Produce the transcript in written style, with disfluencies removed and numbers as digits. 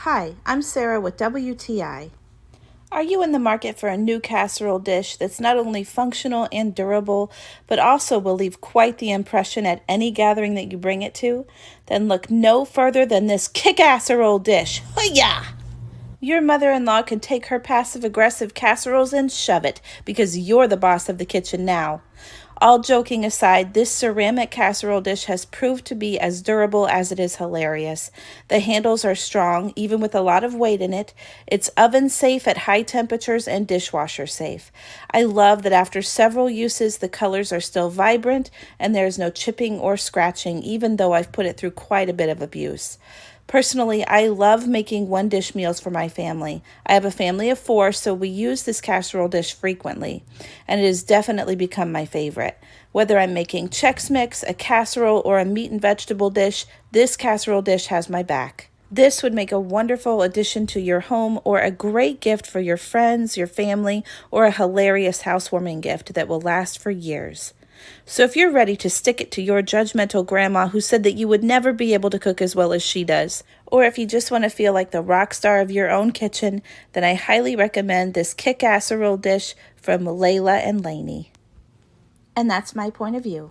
Hi, I'm Sarah with WTI. Are you in the market for a new casserole dish that's not only functional and durable, but also will leave quite the impression at any gathering that you bring it to? Then look no further than this kick-casserole dish. Hoo-yah! Your mother-in-law can take her passive-aggressive casseroles and shove it, because you're the boss of the kitchen now. All joking aside, this ceramic casserole dish has proved to be as durable as it is hilarious. The handles are strong, even with a lot of weight in it. It's oven safe at high temperatures and dishwasher safe. I love that after several uses, the colors are still vibrant and there's no chipping or scratching, even though I've put it through quite a bit of abuse. Personally, I love making one-dish meals for my family. I have a family of 4, so we use this casserole dish frequently, and it has definitely become my favorite. Whether I'm making Chex Mix, a casserole, or a meat and vegetable dish, this casserole dish has my back. This would make a wonderful addition to your home or a great gift for your friends, your family, or a hilarious housewarming gift that will last for years. So if you're ready to stick it to your judgmental grandma who said that you would never be able to cook as well as she does, or if you just want to feel like the rock star of your own kitchen, then I highly recommend this kick-casserole dish from Laila and Lainey. And that's my point of view.